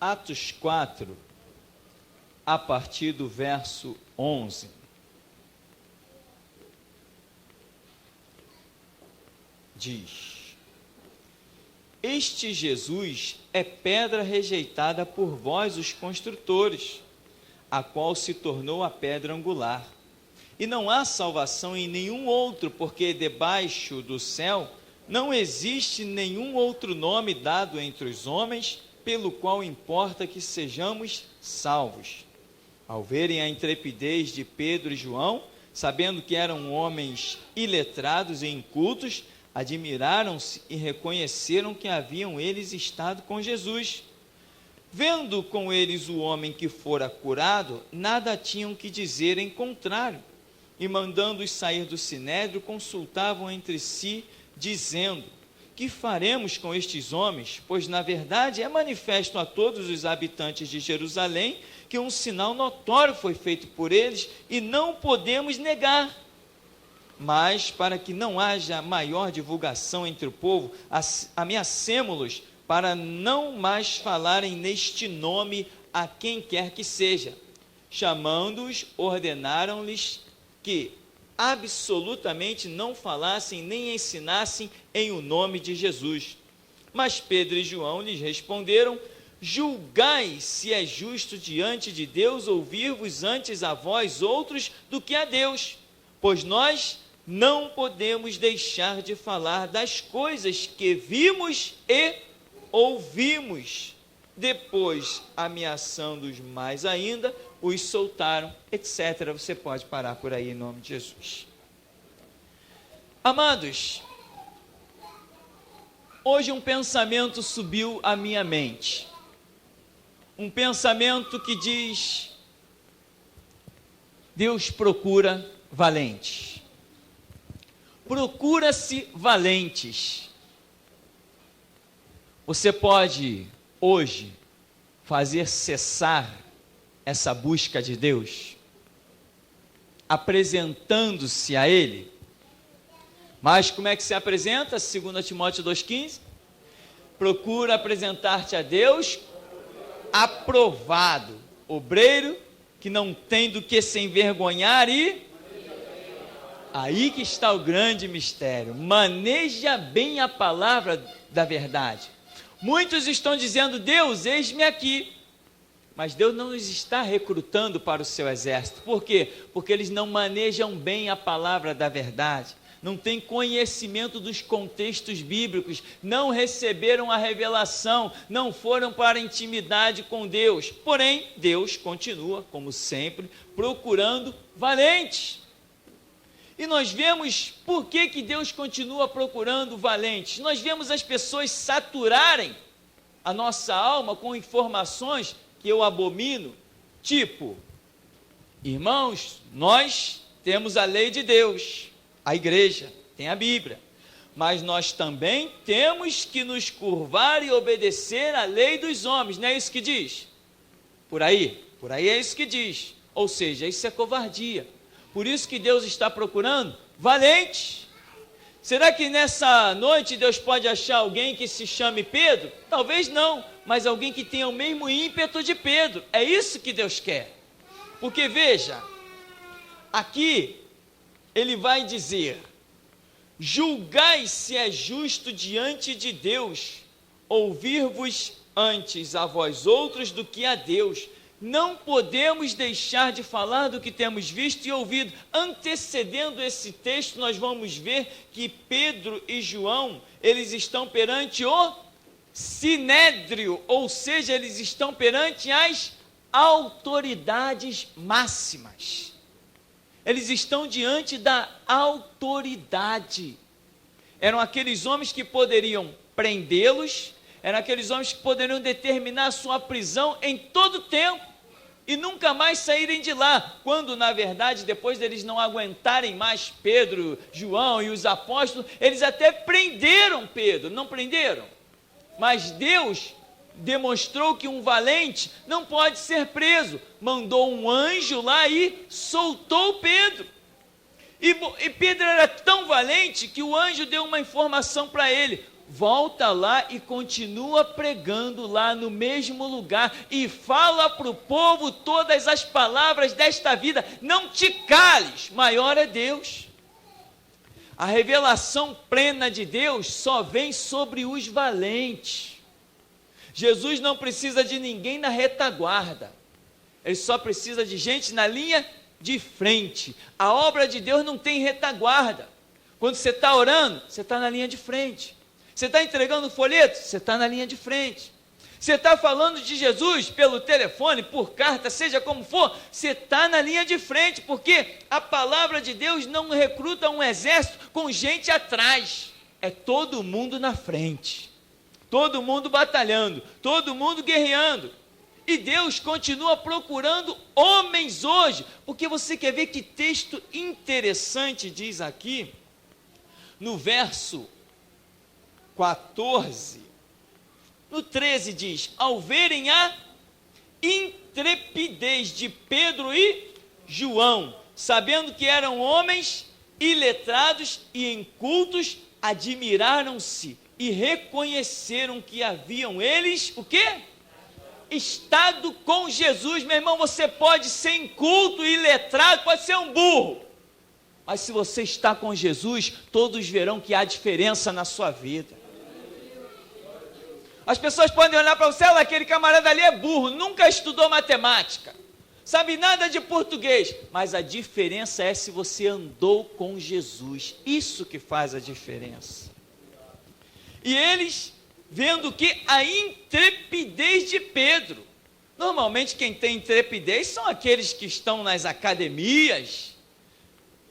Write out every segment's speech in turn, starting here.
Atos 4, a partir do verso 11. Diz: Este Jesus é pedra rejeitada por vós, os construtores, a qual se tornou a pedra angular. E não há salvação em nenhum outro, porque debaixo do céu não existe nenhum outro nome dado entre os homens, pelo qual importa que sejamos salvos. Ao verem a intrepidez de Pedro e João, sabendo que eram homens iletrados e incultos, admiraram-se e reconheceram que haviam eles estado com Jesus. Vendo com eles o homem que fora curado, nada tinham que dizer em contrário, e mandando-os sair do sinédrio, consultavam entre si, dizendo: que faremos com estes homens? Pois na verdade é manifesto a todos os habitantes de Jerusalém que um sinal notório foi feito por eles e não podemos negar. Mas para que não haja maior divulgação entre o povo, ameacemo-los para não mais falarem neste nome a quem quer que seja. Chamando-os, ordenaram-lhes que absolutamente não falassem nem ensinassem em o nome de Jesus. Mas Pedro e João lhes responderam: julgai se é justo diante de Deus ouvir-vos antes a vós outros do que a Deus, pois nós não podemos deixar de falar das coisas que vimos e ouvimos. Depois, ameaçando-os mais ainda, os soltaram, etc. Você pode parar por aí em nome de Jesus. Amados, hoje um pensamento subiu à minha mente. Um pensamento que diz: Deus procura valentes. Procura-se valentes. Você pode hoje fazer cessar essa busca de Deus, apresentando-se a Ele. Mas como é que se apresenta? 2 Timóteo 2,15. Procura apresentar-te a Deus aprovado, obreiro que não tem do que se envergonhar e... Aí que está o grande mistério. Maneja bem a palavra da verdade. Muitos estão dizendo: Deus, eis-me aqui. Mas Deus não os está recrutando para o seu exército. Por quê? Porque eles não manejam bem a palavra da verdade. Não têm conhecimento dos contextos bíblicos. Não receberam a revelação. Não foram para a intimidade com Deus. Porém, Deus continua, como sempre, procurando valentes. E nós vemos por que Deus continua procurando valentes. Nós vemos as pessoas saturarem a nossa alma com informações que eu abomino, tipo: irmãos, nós temos a lei de Deus, a igreja tem a Bíblia, mas nós também temos que nos curvar e obedecer à lei dos homens, não é isso que diz? Por aí é isso que diz, ou seja, isso é covardia. Por isso que Deus está procurando valentes. Será que nessa noite Deus pode achar alguém que se chame Pedro? Talvez não, mas alguém que tenha o mesmo ímpeto de Pedro. É isso que Deus quer. Porque veja, aqui ele vai dizer: julgai se é justo diante de Deus ouvir-vos antes a vós outros do que a Deus. Não podemos deixar de falar do que temos visto e ouvido. Antecedendo esse texto, nós vamos ver que Pedro e João, eles estão perante o sinédrio, ou seja, eles estão perante as autoridades máximas. Eles estão diante da autoridade. Eram aqueles homens que poderiam prendê-los, eram aqueles homens que poderiam determinar a sua prisão em todo tempo e nunca mais saírem de lá, quando na verdade, depois deles não aguentarem mais Pedro, João e os apóstolos, eles até prenderam Pedro, não prenderam? Mas Deus demonstrou que um valente não pode ser preso, mandou um anjo lá e soltou Pedro. E Pedro era tão valente que o anjo deu uma informação para ele: volta lá e continua pregando lá no mesmo lugar e fala para o povo todas as palavras desta vida. Não te cales, maior é Deus. A revelação plena de Deus só vem sobre os valentes. Jesus não precisa de ninguém na retaguarda, ele só precisa de gente na linha de frente. A obra de Deus não tem retaguarda. Quando você está orando, você está na linha de frente. Você está entregando o folheto, você está na linha de frente. Você está falando de Jesus pelo telefone, por carta, seja como for, você está na linha de frente, porque a palavra de Deus não recruta um exército com gente atrás, é todo mundo na frente, todo mundo batalhando, todo mundo guerreando, e Deus continua procurando homens hoje, porque você quer ver que texto interessante diz aqui, no verso 14, no 13 diz, ao verem a intrepidez de Pedro e João, sabendo que eram homens iletrados e incultos, admiraram-se e reconheceram que haviam eles, o quê? Estado com Jesus. Meu irmão, você pode ser inculto e iletrado, pode ser um burro, mas se você está com Jesus, todos verão que há diferença na sua vida. As pessoas podem olhar para você, olha, aquele camarada ali é burro, nunca estudou matemática, sabe nada de português, mas a diferença é se você andou com Jesus, isso que faz a diferença. E eles, vendo que a intrepidez de Pedro, normalmente quem tem intrepidez são aqueles que estão nas academias,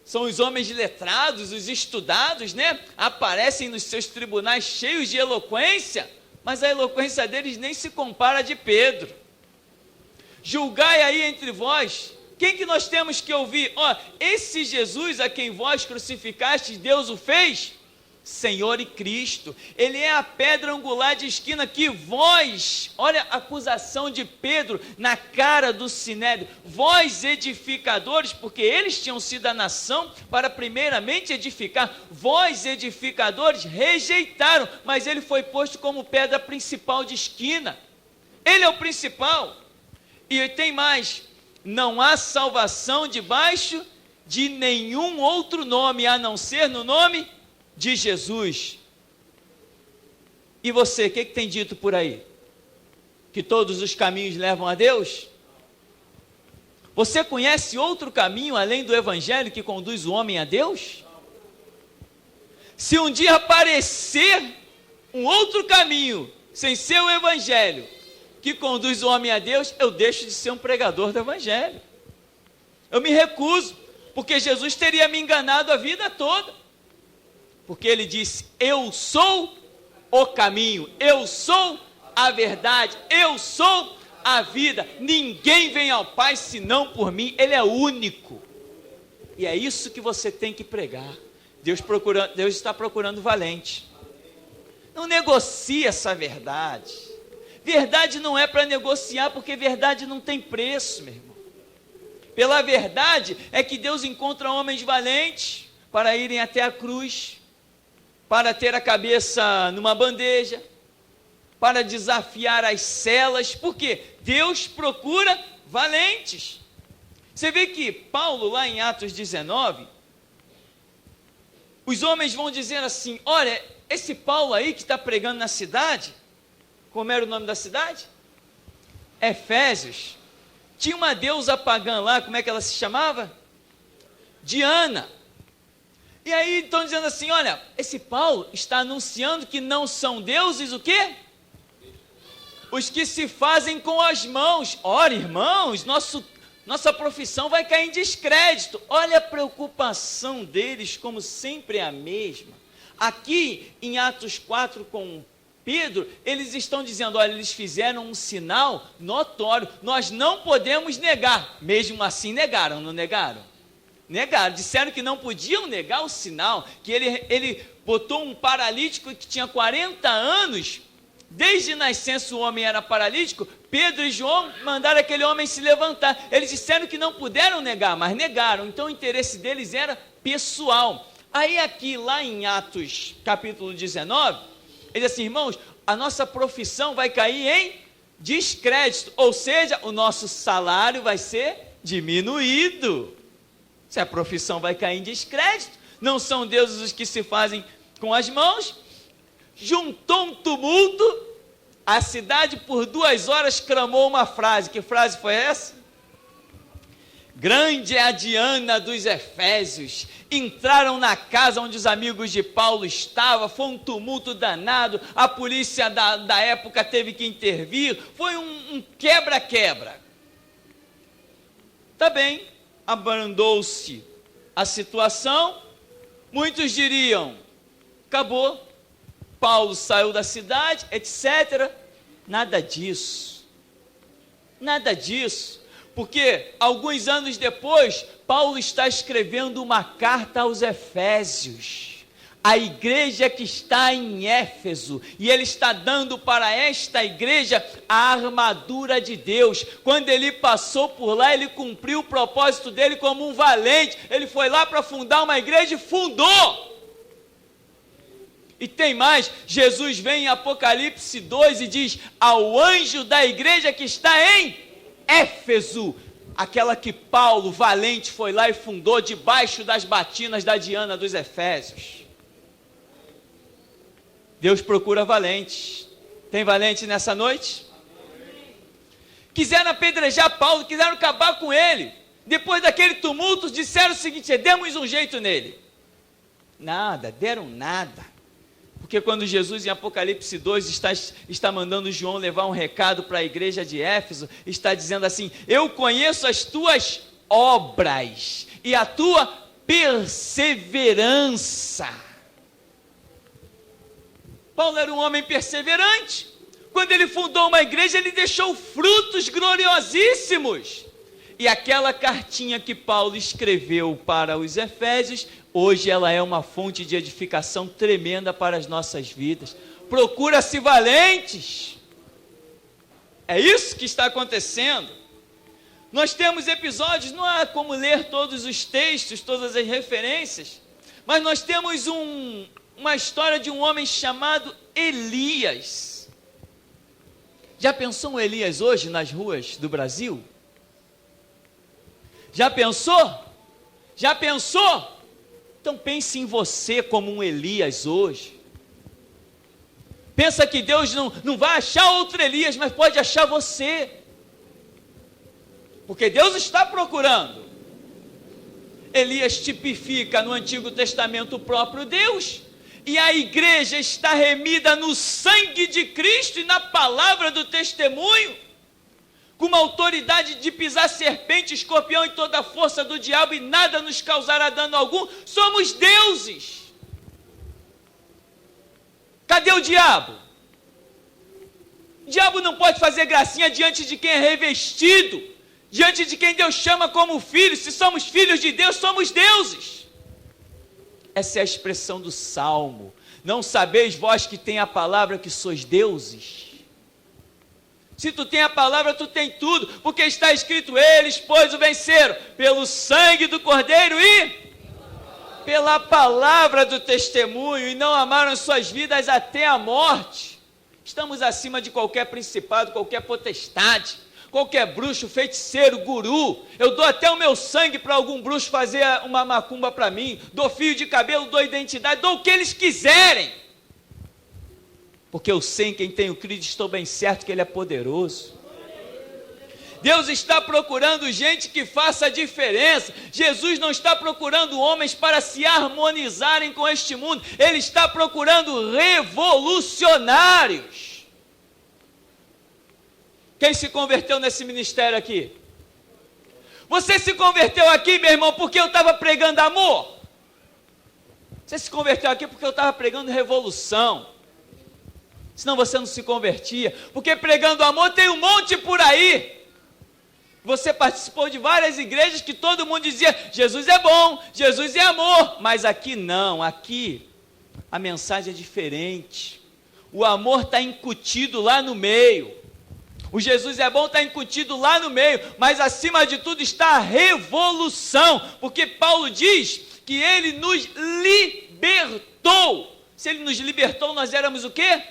são os homens letrados, os estudados, né? Aparecem nos seus tribunais cheios de eloquência, mas a eloquência deles nem se compara a de Pedro. Julgai aí entre vós, quem que nós temos que ouvir? Ó, esse Jesus a quem vós crucificastes, Deus o fez Senhor e Cristo. Ele é a pedra angular de esquina que vós, olha a acusação de Pedro na cara do Sinédrio, vós edificadores, porque eles tinham sido a nação para primeiramente edificar, vós edificadores rejeitaram, mas ele foi posto como pedra principal de esquina. Ele é o principal. E tem mais, não há salvação debaixo de nenhum outro nome, a não ser no nome de Jesus. E você, o que tem dito por aí? Que todos os caminhos levam a Deus? Você conhece outro caminho além do Evangelho que conduz o homem a Deus? Se um dia aparecer um outro caminho, sem ser o Evangelho, que conduz o homem a Deus, eu deixo de ser um pregador do Evangelho. Eu me recuso, porque Jesus teria me enganado a vida toda. Porque ele disse, eu sou o caminho, eu sou a verdade, eu sou a vida, ninguém vem ao Pai senão por mim, ele é único. E é isso que você tem que pregar. Deus está procurando valente. Não negocie essa verdade. Verdade não é para negociar, porque verdade não tem preço, meu irmão. Pela verdade é que Deus encontra homens valentes para irem até a cruz, para ter a cabeça numa bandeja, para desafiar as celas, porque Deus procura valentes. Você vê que Paulo, lá em Atos 19, os homens vão dizer assim, olha, esse Paulo aí que está pregando na cidade, como era o nome da cidade? Efésios, tinha uma deusa pagã lá, como é que ela se chamava? Diana. E aí estão dizendo assim, olha, esse Paulo está anunciando que não são deuses o quê? Os que se fazem com as mãos. Ora, irmãos, nossa profissão vai cair em descrédito. Olha a preocupação deles, como sempre é a mesma. Aqui em Atos 4 com Pedro, eles estão dizendo, olha, eles fizeram um sinal notório, nós não podemos negar. Mesmo assim negaram, não negaram? Negaram, disseram que não podiam negar o sinal, que ele botou um paralítico que tinha 40 anos, desde nascença o homem era paralítico, Pedro e João mandaram aquele homem se levantar, eles disseram que não puderam negar, mas negaram, então o interesse deles era pessoal. Aí aqui, lá em Atos capítulo 19, Ele diz assim, irmãos, a nossa profissão vai cair em descrédito, ou seja, o nosso salário vai ser diminuído. Se a profissão vai cair em descrédito, não são deuses os que se fazem com as mãos. Juntou um tumulto, a cidade por 2 horas clamou uma frase. Que frase foi essa? Grande é a Diana dos Efésios. Entraram na casa onde os amigos de Paulo estavam, foi um tumulto danado, a polícia da época teve que intervir, foi um quebra-quebra. Tá bem, abrandou-se a situação, muitos diriam, acabou, Paulo saiu da cidade, etc. Nada disso, porque alguns anos depois, Paulo está escrevendo uma carta aos Efésios, a igreja que está em Éfeso, e ele está dando para esta igreja a armadura de Deus. Quando ele passou por lá, ele cumpriu o propósito dele como um valente, ele foi lá para fundar uma igreja e fundou. E tem mais, Jesus vem em Apocalipse 2 e diz, ao anjo da igreja que está em Éfeso, aquela que Paulo, valente, foi lá e fundou debaixo das batinas da Diana dos Efésios. Deus procura valentes. Tem valente nessa noite? Quiseram apedrejar Paulo, quiseram acabar com ele. Depois daquele tumulto, disseram o seguinte, demos um jeito nele. Nada, deram nada. Porque quando Jesus em Apocalipse 2 está mandando João levar um recado para a igreja de Éfeso, está dizendo assim, eu conheço as tuas obras e a tua perseverança. Paulo era um homem perseverante. Quando ele fundou uma igreja, ele deixou frutos gloriosíssimos. E aquela cartinha que Paulo escreveu para os Efésios, hoje ela é uma fonte de edificação tremenda para as nossas vidas. Procura-se valentes. É isso que está acontecendo. Nós temos episódios, não há como ler todos os textos, todas as referências, mas nós temos uma história de um homem chamado Elias. Já pensou um Elias hoje nas ruas do Brasil? Já pensou? Já pensou? Então pense em você como um Elias hoje. Pensa que Deus não vai achar outro Elias, mas pode achar você. Porque Deus está procurando. Elias tipifica no Antigo Testamento o próprio Deus. E a igreja está remida no sangue de Cristo e na palavra do testemunho. Com uma autoridade de pisar serpente, escorpião e toda a força do diabo, e nada nos causará dano algum. Somos deuses. Cadê o diabo? O diabo não pode fazer gracinha diante de quem é revestido, diante de quem Deus chama como filho. Se somos filhos de Deus, somos deuses. Essa é a expressão do Salmo. Não sabeis vós que tem a palavra que sois deuses? Se tu tem a palavra, tu tem tudo, porque está escrito, eles, pois, o venceram, pelo sangue do Cordeiro e pela palavra do testemunho, e não amaram suas vidas até a morte. Estamos acima de qualquer principado, qualquer potestade, qualquer bruxo, feiticeiro, guru. Eu dou até o meu sangue para algum bruxo fazer uma macumba para mim, dou fio de cabelo, dou identidade, dou o que eles quiserem. Porque eu sei em quem tenho crido, estou bem certo que Ele é poderoso. Deus está procurando gente que faça a diferença. Jesus não está procurando homens para se harmonizarem com este mundo. Ele está procurando revolucionários. Quem se converteu nesse ministério aqui? Você se converteu aqui, meu irmão, porque eu estava pregando amor? Você se converteu aqui porque eu estava pregando revolução. Senão você não se convertia, porque pregando amor tem um monte por aí. Você participou de várias igrejas que todo mundo dizia, Jesus é bom, Jesus é amor, mas aqui não, aqui a mensagem é diferente. O amor está incutido lá no meio, o Jesus é bom está incutido lá no meio, mas acima de tudo está a revolução, porque Paulo diz que Ele nos libertou. Se Ele nos libertou, nós éramos o quê?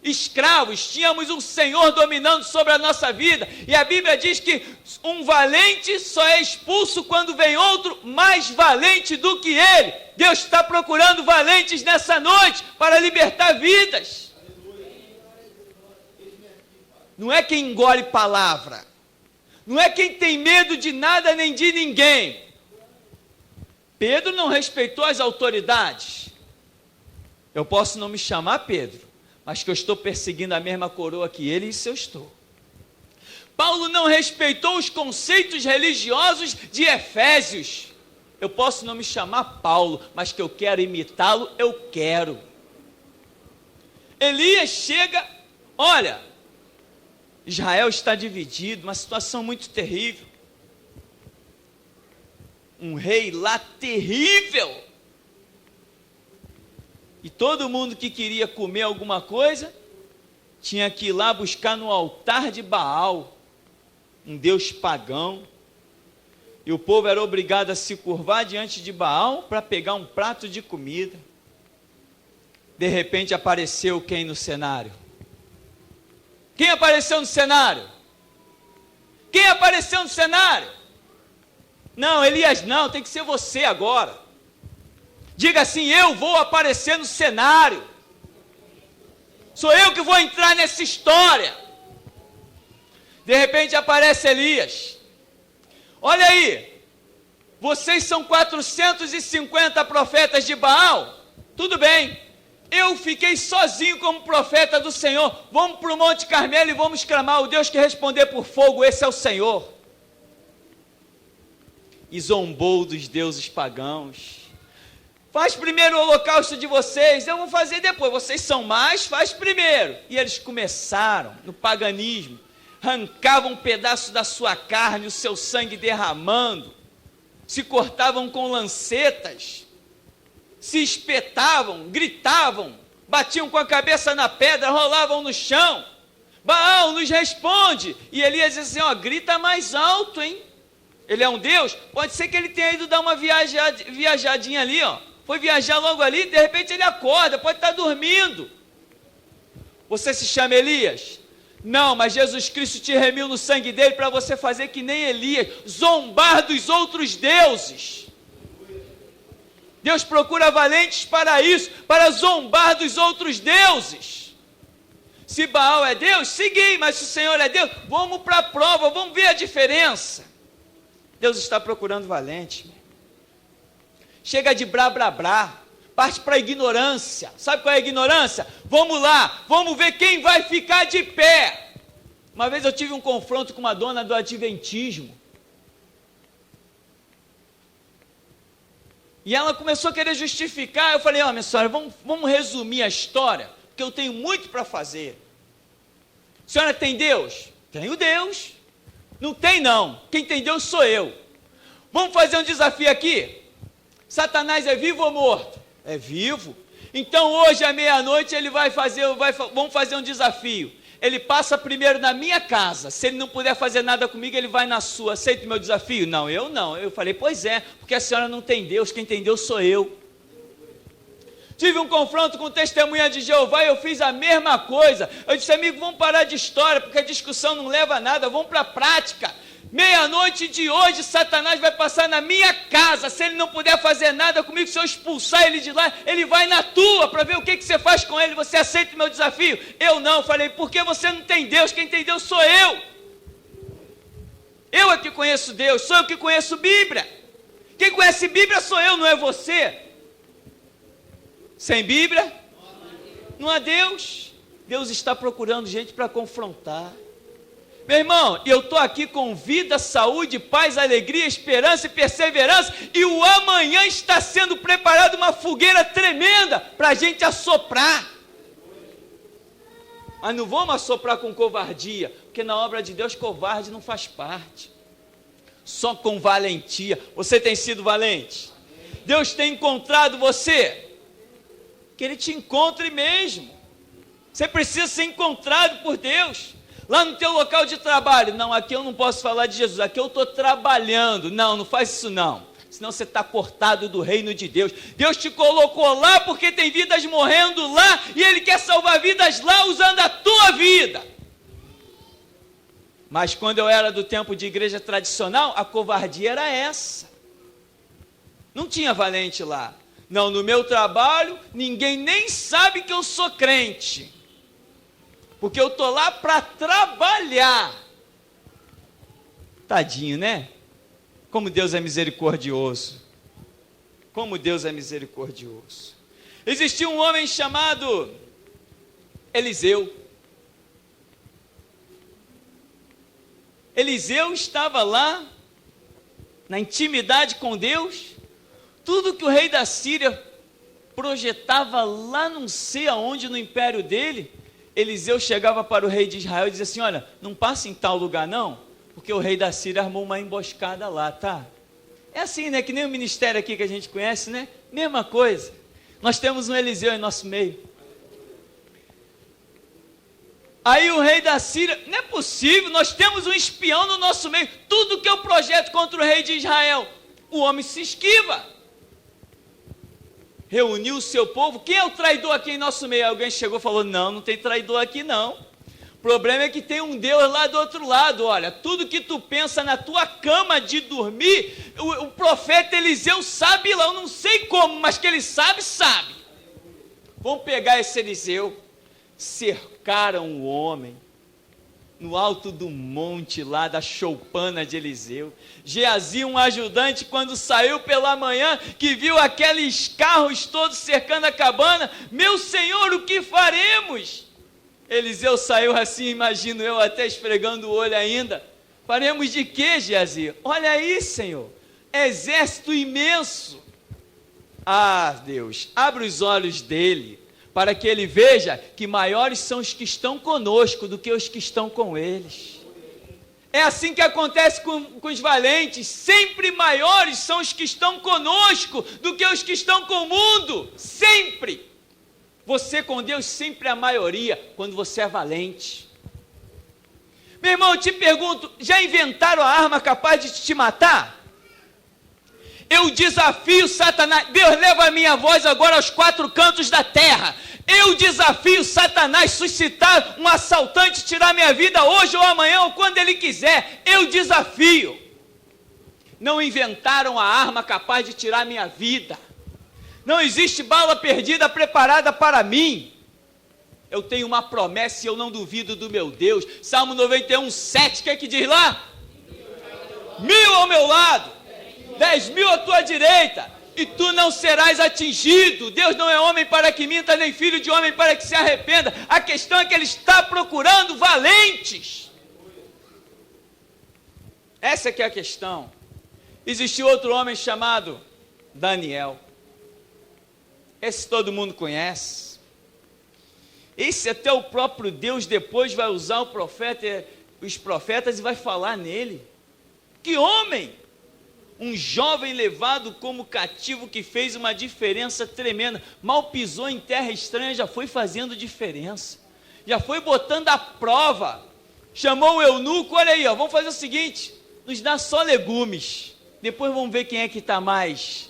Escravos, tínhamos um Senhor dominando sobre a nossa vida, e a Bíblia diz que um valente só é expulso quando vem outro mais valente do que ele. Deus está procurando valentes nessa noite para libertar vidas. Não é quem engole palavra, não é quem tem medo de nada nem de ninguém. Pedro não respeitou as autoridades. Eu posso não me chamar Pedro, mas que eu estou perseguindo a mesma coroa que ele, isso eu estou. Paulo não respeitou os conceitos religiosos de Efésios. Eu posso não me chamar Paulo, mas que eu quero imitá-lo, eu quero. Elias chega, olha, Israel está dividido, uma situação muito terrível. Um rei lá terrível. E todo mundo que queria comer alguma coisa, tinha que ir lá buscar no altar de Baal, um deus pagão. E o povo era obrigado a se curvar diante de Baal para pegar um prato de comida. De repente apareceu quem no cenário? Quem apareceu no cenário? Quem apareceu no cenário? Não, Elias não, tem que ser você agora. Diga assim, eu vou aparecer no cenário. Sou eu que vou entrar nessa história. De repente aparece Elias. Olha aí, vocês são 450 profetas de Baal. Tudo bem, eu fiquei sozinho como profeta do Senhor. Vamos para o Monte Carmelo e vamos clamar o Deus que responder por fogo, esse é o Senhor. E zombou dos deuses pagãos. Faz primeiro o holocausto de vocês, eu vou fazer depois, vocês são mais, faz primeiro. E eles começaram no paganismo, arrancavam um pedaço da sua carne, o seu sangue derramando, se cortavam com lancetas, se espetavam, gritavam, batiam com a cabeça na pedra, rolavam no chão. Baal nos responde, e Elias diz assim, ó, grita mais alto, hein? Ele é um Deus, pode ser que ele tenha ido dar uma viajadinha ali, ó. Foi viajar logo ali, de repente ele acorda, pode estar dormindo. Você se chama Elias? Não, mas Jesus Cristo te remiu no sangue dele para você fazer que nem Elias, zombar dos outros deuses. Deus procura valentes para isso, para zombar dos outros deuses. Se Baal é Deus, segui, mas se o Senhor é Deus, vamos para a prova, vamos ver a diferença. Deus está procurando valente. Chega de blá, blá, blá, parte para a ignorância. Sabe qual é a ignorância? Vamos lá, vamos ver quem vai ficar de pé. Uma vez eu tive um confronto com uma dona do adventismo. E ela começou a querer justificar. Eu falei, ó, minha senhora, vamos resumir a história, porque eu tenho muito para fazer. A senhora tem Deus? Tenho Deus. Não tem não, quem tem Deus sou eu. Vamos fazer um desafio aqui? Satanás é vivo ou morto? É vivo. Então hoje à meia-noite ele vamos fazer um desafio. Ele passa primeiro na minha casa, se ele não puder fazer nada comigo, ele vai na sua. Aceita o meu desafio? Não, eu não. Eu falei, pois é, porque a senhora não tem Deus, quem tem Deus sou eu. Tive um confronto com testemunha de Jeová e eu fiz a mesma coisa. Eu disse, amigo, vamos parar de história, porque a discussão não leva a nada, vamos para a prática. Meia-noite de hoje, Satanás vai passar na minha casa. Se ele não puder fazer nada comigo, se eu expulsar ele de lá, ele vai na tua, para ver o que você faz com ele. Você aceita o meu desafio? Eu não. Falei, porque você não tem Deus, quem tem Deus sou eu. Eu é que conheço Deus, sou eu que conheço Bíblia. Quem conhece Bíblia sou eu, não é você. Sem Bíblia, não há Deus. Deus está procurando gente para confrontar. Meu irmão, eu estou aqui com vida, saúde, paz, alegria, esperança e perseverança, e o amanhã está sendo preparado uma fogueira tremenda para a gente assoprar. Mas não vamos assoprar com covardia, porque na obra de Deus covarde não faz parte. Só com valentia. Você tem sido valente? Deus tem encontrado você? Que Ele te encontre mesmo. Você precisa ser encontrado por Deus. Lá no teu local de trabalho, não, aqui eu não posso falar de Jesus, aqui eu estou trabalhando. Não, não faz isso não. senão você está cortado do reino de Deus. Deus te colocou lá porque tem vidas morrendo lá, e Ele quer salvar vidas lá usando a tua vida. Mas quando eu era do tempo de igreja tradicional, a covardia era essa. Não tinha valente lá. Não, no meu trabalho, ninguém nem sabe que eu sou crente. Porque eu estou lá para trabalhar. Tadinho, né? Como Deus é misericordioso. Como Deus é misericordioso. Existia um homem chamado Eliseu. Eliseu estava lá, na intimidade com Deus. Tudo que o rei da Síria projetava lá não sei aonde no império dele, Eliseu chegava para o rei de Israel e dizia assim: olha, não passe em tal lugar não, porque o rei da Síria armou uma emboscada lá, tá? É assim, né? Que nem o ministério aqui que a gente conhece, né? Mesma coisa. Nós temos um Eliseu em nosso meio. Aí o rei da Síria, não é possível, nós temos um espião no nosso meio. Tudo que eu projeto contra o rei de Israel, o homem se esquiva. Reuniu o seu povo. Quem é o traidor aqui em nosso meio? Alguém chegou e falou: não, não tem traidor aqui não. O problema é que tem um Deus lá do outro lado. Olha, tudo que tu pensa na tua cama de dormir, o profeta Eliseu sabe lá, eu não sei como, mas que ele sabe, sabe. Vamos pegar esse Eliseu. Cercaram o homem no alto do monte lá da choupana de Eliseu. Geazi, um ajudante, quando saiu pela manhã, que viu aqueles carros todos cercando a cabana: meu senhor, o que faremos? Eliseu saiu assim, imagino eu, até esfregando o olho ainda. Faremos de quê, Geazi? Olha aí, senhor, exército imenso. Ah, Deus, abre os olhos dele, para que ele veja que maiores são os que estão conosco do que os que estão com eles. É assim que acontece com os valentes. Sempre maiores são os que estão conosco do que os que estão com o mundo. Sempre. Você com Deus sempre é a maioria, quando você é valente. Meu irmão, eu te pergunto, já inventaram a arma capaz de te matar? Eu desafio Satanás. Deus, leva a minha voz agora aos quatro cantos da terra. Eu desafio Satanás suscitar um assaltante, tirar minha vida hoje ou amanhã ou quando ele quiser. Eu desafio. Não inventaram a arma capaz de tirar minha vida. Não existe bala perdida preparada para mim. Eu tenho uma promessa e eu não duvido do meu Deus. Salmo 91, 7, o que é que diz lá? 1000 ao meu lado, 10.000 à tua direita, e tu não serás atingido. Deus não é homem para que minta, nem filho de homem para que se arrependa. A questão é que ele está procurando valentes. Essa que é a questão. Existiu outro homem chamado Daniel. Esse todo mundo conhece. Esse até o próprio Deus depois vai usar os profetas e vai falar nele. Que homem! Um jovem levado como cativo que fez uma diferença tremenda. Mal pisou em terra estranha, já foi fazendo diferença. Já foi botando à prova. Chamou o eunuco: olha aí, ó, vamos fazer o seguinte, nos dá só legumes. Depois vamos ver quem é que está mais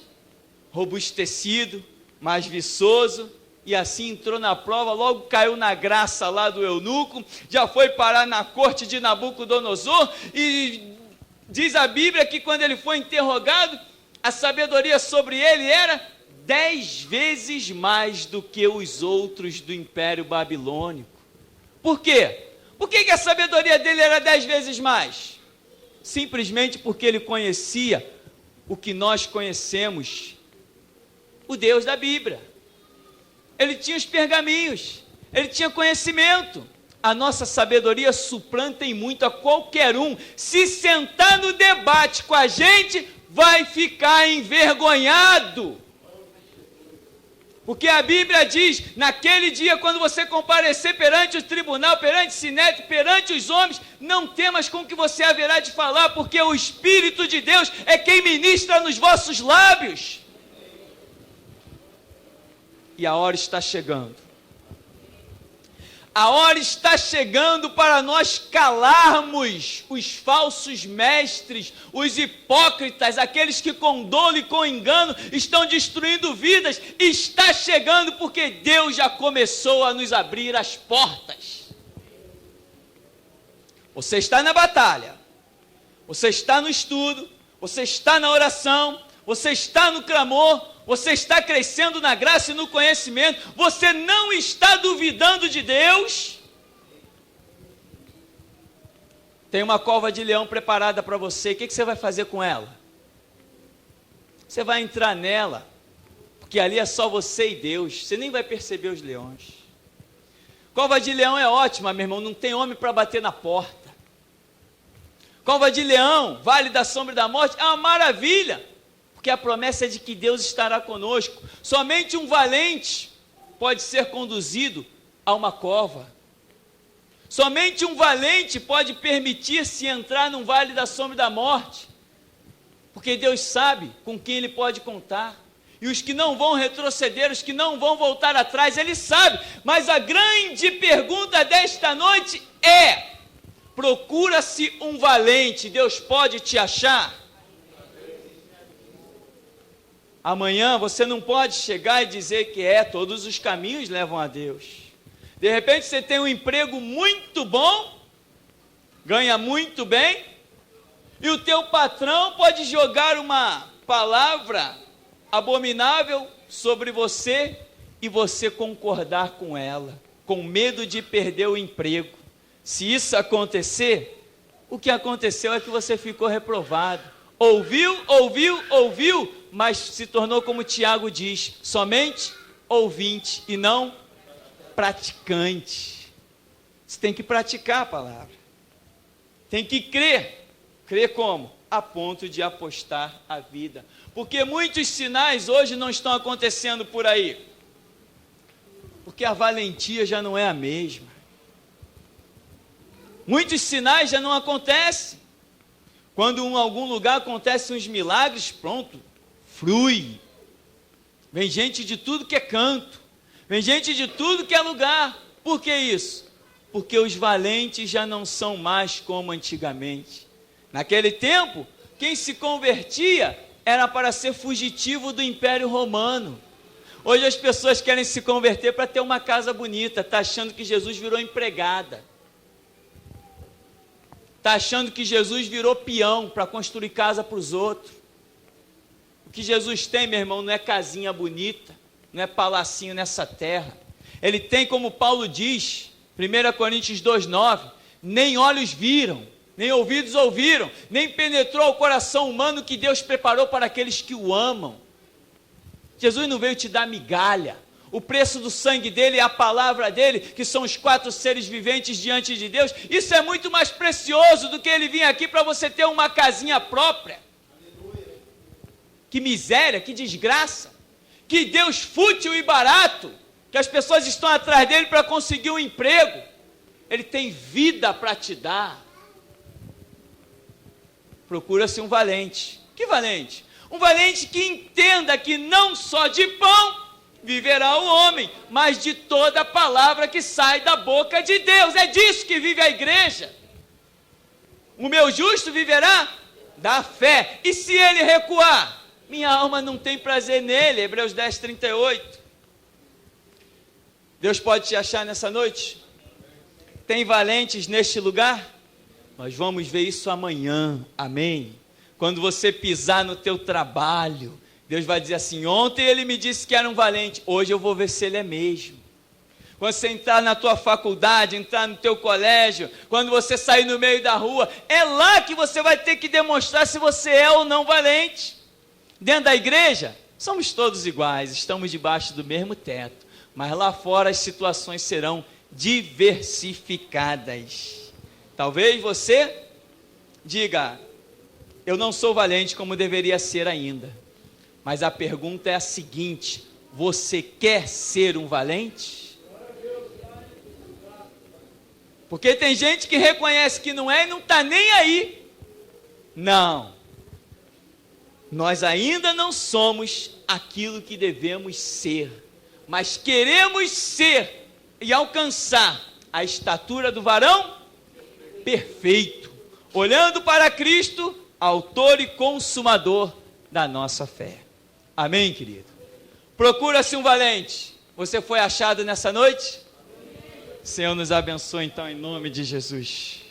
robustecido, mais viçoso. E assim entrou na prova, logo caiu na graça lá do eunuco. Já foi parar na corte de Nabucodonosor. E diz a Bíblia que quando ele foi interrogado, a sabedoria sobre ele era 10 vezes mais do que os outros do Império Babilônico. Por quê? Por que a sabedoria dele era 10 vezes mais? Simplesmente porque ele conhecia o que nós conhecemos, o Deus da Bíblia. Ele tinha os pergaminhos, ele tinha conhecimento. A nossa sabedoria suplanta em muito a qualquer um. Se sentar no debate com a gente, vai ficar envergonhado. Porque a Bíblia diz: naquele dia, quando você comparecer perante o tribunal, perante o sinédrio, perante os homens, não temas com o que você haverá de falar, porque o Espírito de Deus é quem ministra nos vossos lábios. E a hora está chegando. A hora está chegando para nós calarmos os falsos mestres, os hipócritas, aqueles que com dolo e com engano estão destruindo vidas. Está chegando porque Deus já começou a nos abrir as portas. Você está na batalha, você está no estudo, você está na oração, você está no clamor, você está crescendo na graça e no conhecimento, você não está duvidando de Deus. Tem uma cova de leão preparada para você, o que você vai fazer com ela? Você vai entrar nela, porque ali é só você e Deus, você nem vai perceber os leões. Cova de leão é ótima, meu irmão, não tem homem para bater na porta. Cova de leão, vale da sombra e da morte, é uma maravilha, porque a promessa é de que Deus estará conosco. Somente um valente pode ser conduzido a uma cova. Somente um valente pode permitir-se entrar num vale da sombra e da morte, porque Deus sabe com quem ele pode contar. E os que não vão retroceder, os que não vão voltar atrás, ele sabe. Mas a grande pergunta desta noite é: procura-se um valente, Deus pode te achar? Amanhã você não pode chegar e dizer que todos os caminhos levam a Deus. De repente você tem um emprego muito bom, ganha muito bem, e o teu patrão pode jogar uma palavra abominável sobre você e você concordar com ela, com medo de perder o emprego. Se isso acontecer, o que aconteceu é que você ficou reprovado. Ouviu, mas se tornou, como Tiago diz, somente ouvinte e não praticante. Você tem que praticar a palavra. Tem que crer. Crer como? A ponto de apostar a vida. Porque muitos sinais hoje não estão acontecendo por aí. Porque a valentia já não é a mesma. Muitos sinais já não acontecem. Quando em algum lugar acontecem uns milagres, pronto, flui. Vem gente de tudo que é canto. Vem gente de tudo que é lugar. Por que isso? Porque os valentes já não são mais como antigamente. Naquele tempo, quem se convertia era para ser fugitivo do Império Romano. Hoje as pessoas querem se converter para ter uma casa bonita, está achando que Jesus virou empregada. Está achando que Jesus virou peão para construir casa para os outros. O que Jesus tem, meu irmão, não é casinha bonita, não é palacinho nessa terra. Ele tem, como Paulo diz, 1 Coríntios 2,9, nem olhos viram, nem ouvidos ouviram, nem penetrou o coração humano que Deus preparou para aqueles que o amam. Jesus não veio te dar migalha. O preço do sangue dele é a palavra dele, que são os 4 seres viventes diante de Deus. Isso é muito mais precioso do que ele vir aqui para você ter uma casinha própria. Que miséria, que desgraça. Que Deus fútil e barato, que as pessoas estão atrás dele para conseguir um emprego. Ele tem vida para te dar. Procura-se um valente. Que valente? Um valente que entenda que não só de pão viverá o homem, mas de toda a palavra que sai da boca de Deus. É disso que vive a igreja. O meu justo viverá da fé. E se ele recuar? Minha alma não tem prazer nele. Hebreus 10, 38. Deus pode te achar nessa noite? Tem valentes neste lugar? Nós vamos ver isso amanhã. Amém? Quando você pisar no teu trabalho, Deus vai dizer assim: ontem ele me disse que era um valente, hoje eu vou ver se ele é mesmo. Quando você entrar na tua faculdade, entrar no teu colégio, quando você sair no meio da rua, é lá que você vai ter que demonstrar se você é ou não valente. Dentro da igreja, somos todos iguais, estamos debaixo do mesmo teto, mas lá fora as situações serão diversificadas. Talvez você diga: eu não sou valente como deveria ser ainda. Mas a pergunta é a seguinte: você quer ser um valente? Porque tem gente que reconhece que não é e não está nem aí. Não. Nós ainda não somos aquilo que devemos ser, mas queremos ser e alcançar a estatura do varão perfeito, olhando para Cristo, autor e consumador da nossa fé. Amém, querido? Procura-se um valente. Você foi achado nessa noite? Senhor nos abençoe então em nome de Jesus.